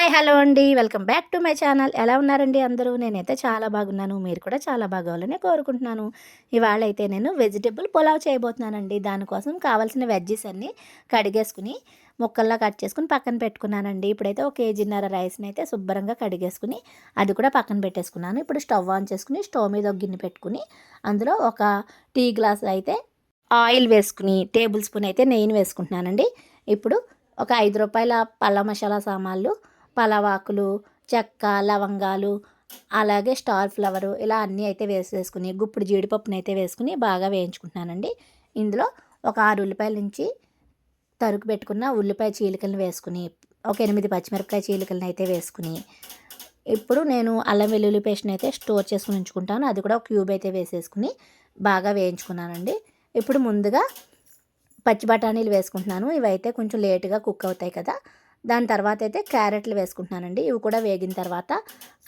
Hi hello అండి. Welcome back to my channel. ఎలా ఉన్నారండి అందరూ? నేనైతే చాలా బాగున్నాను. మీరు కూడా చాలా బాగోవాలని కోరుకుంటున్నాను. ఇవాళ అయితే నేను వెజిటబుల్ పులావ్ చేయబోతున్నానండి. దానికోసం కావాల్సిన వెజ్జీస్ అన్నీ కడిగేసుకుని ముక్కల్లా కట్ చేసుకుని పక్కన పెట్టుకున్నానండి. ఇప్పుడైతే ఒక కేజీన్నర రైస్ని అయితే శుభ్రంగా కడిగేసుకుని అది కూడా పక్కన పెట్టేసుకున్నాను. ఇప్పుడు స్టవ్ ఆన్ చేసుకుని స్టవ్ మీద ఒక గిన్నె పెట్టుకుని అందులో ఒక టీ గ్లాస్ అయితే ఆయిల్ వేసుకుని టేబుల్ స్పూన్ అయితే నెయ్యిని వేసుకుంటున్నానండి. ఇప్పుడు ఒక రూ. 5 పళ్ళ మసాలా సామాన్లు, పలావాకులు, చెక్క, లవంగాలు, అలాగే స్టార్ ఫ్లవరు ఇలా అన్నీ అయితే వేసేసుకుని గుప్పుడు జీడిపప్పుని అయితే వేసుకుని బాగా వేయించుకుంటున్నానండి. ఇందులో ఒక 6 ఉల్లిపాయల నుంచి తరుగు పెట్టుకున్న ఉల్లిపాయ చీలికలను వేసుకుని ఒక 8 పచ్చిమిరపకాయ చీలికలను అయితే వేసుకుని ఇప్పుడు నేను అల్లం వెల్లుల్లి పేస్ట్ని అయితే స్టోర్ చేసుకుని ఉంచుకుంటాను. అది కూడా ఒక క్యూబ్ అయితే వేసేసుకుని బాగా వేయించుకున్నానండి. ఇప్పుడు ముందుగా పచ్చి బఠానీలు వేసుకుంటున్నాను. ఇవైతే కొంచెం లేటుగా కుక్ అవుతాయి కదా. దాని తర్వాత అయితే క్యారెట్లు వేసుకుంటున్నానండి. ఇవి కూడా వేగిన తర్వాత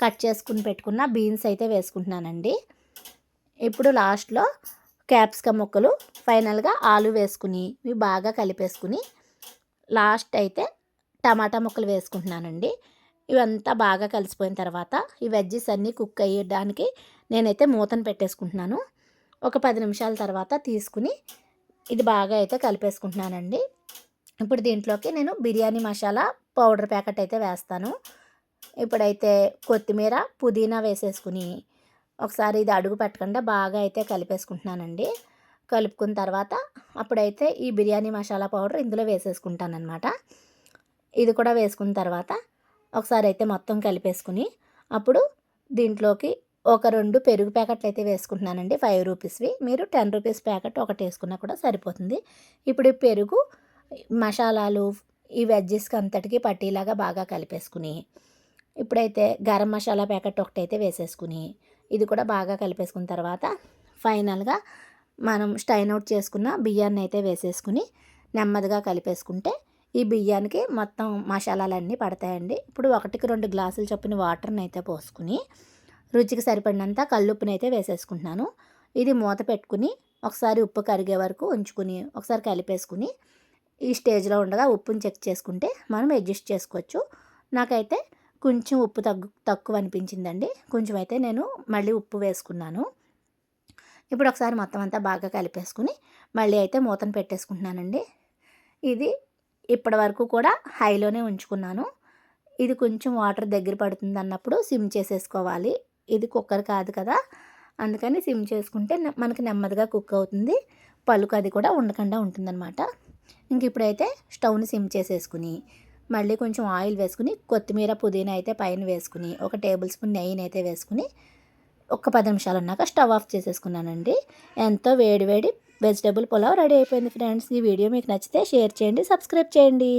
కట్ చేసుకుని పెట్టుకున్న బీన్స్ అయితే వేసుకుంటున్నానండి. ఇప్పుడు లాస్ట్లో క్యాప్సికమ్ ముక్కలు, ఫైనల్గా ఆలు వేసుకుని ఇవి బాగా కలిపేసుకుని లాస్ట్ అయితే టమాటా ముక్కలు వేసుకుంటున్నానండి. ఇవంతా బాగా కలిసిపోయిన తర్వాత ఈ వెజ్జెస్ అన్నీ కుక్ అయ్యడానికి నేనైతే మూతను పెట్టేసుకుంటున్నాను. ఒక 10 నిమిషాల తర్వాత తీసుకుని ఇది బాగా అయితే కలిపేసుకుంటున్నానండి. ఇప్పుడు దీంట్లోకి నేను బిర్యానీ మసాలా పౌడర్ ప్యాకెట్ అయితే వేస్తాను. ఇప్పుడైతే కొత్తిమీర, పుదీనా వేసేసుకుని ఒకసారి ఇది అడుగు పెట్టకుండా బాగా అయితే కలిపేసుకుంటున్నానండి. కలుపుకున్న తర్వాత అప్పుడైతే ఈ బిర్యానీ మసాలా పౌడర్ ఇందులో వేసేసుకుంటానన్నమాట. ఇది కూడా వేసుకున్న తర్వాత ఒకసారి అయితే మొత్తం కలిపేసుకుని అప్పుడు దీంట్లోకి ఒక 2 పెరుగు ప్యాకెట్లు అయితే వేసుకుంటున్నానండి. 5 రూపీస్వి. మీరు 10 రూపీస్ ప్యాకెట్ ఒకటి వేసుకున్నా కూడా సరిపోతుంది. ఇప్పుడు ఈ పెరుగు మసాలాలు ఈ వెజ్జెస్కి అంతటికి పట్టేలాగా బాగా కలిపేసుకుని ఇప్పుడైతే గరం మసాలా ప్యాకెట్ ఒకటైతే వేసేసుకుని ఇది కూడా బాగా కలిపేసుకున్న తర్వాత ఫైనల్గా మనం స్టైన్ అవుట్ చేసుకున్న బియ్యాన్ని అయితే వేసేసుకుని నెమ్మదిగా కలిపేసుకుంటే ఈ బియ్యానికి మొత్తం మసాలాలన్నీ పడతాయండి. ఇప్పుడు 1కి 2 గ్లాసులు చొప్పున వాటర్ని అయితే పోసుకుని రుచికి సరిపడినంత కల్లుప్పుని అయితే వేసేసుకుంటున్నాను. ఇది మూత పెట్టుకుని ఒకసారి ఉప్పు కరిగే వరకు ఉంచుకుని ఒకసారి కలిపేసుకుని ఈ స్టేజ్లో ఉండగా ఉప్పుని చెక్ చేసుకుంటే మనం అడ్జస్ట్ చేసుకోవచ్చు. నాకైతే కొంచెం ఉప్పు తక్కువ అనిపించిందండి. కొంచెం అయితే నేను మళ్ళీ ఉప్పు వేసుకున్నాను. ఇప్పుడు ఒకసారి మొత్తం అంతా బాగా కలిపేసుకుని మళ్ళీ అయితే మూతను పెట్టేసుకుంటున్నానండి. ఇది ఇప్పటి వరకు కూడా హైలోనే ఉంచుకున్నాను. ఇది కొంచెం వాటర్ దగ్గర పడుతుంది అన్నప్పుడు సిమ్ చేసేసుకోవాలి. ఇది కుక్కర్ కాదు కదా, అందుకని సిమ్ చేసుకుంటే మనకి నెమ్మదిగా కుక్ అవుతుంది. పలుకు అది కూడా ఉండకుండా ఉంటుందన్నమాట. ఇంక ఇప్పుడైతే స్టవ్ని సిమ్ చేసేసుకుని మళ్ళీ కొంచెం ఆయిల్ వేసుకుని కొత్తిమీర, పుదీనా అయితే పైన వేసుకుని ఒక టేబుల్ స్పూన్ నెయ్యిని అయితే వేసుకుని ఒక 10 నిమిషాలు ఉన్నాక స్టవ్ ఆఫ్ చేసేసుకున్నానండి. ఎంతో వేడి వేడి వెజిటబుల్ పులావ్ రెడీ అయిపోయింది ఫ్రెండ్స్. ఈ వీడియో మీకు నచ్చితే షేర్ చేయండి, సబ్స్క్రైబ్ చేయండి.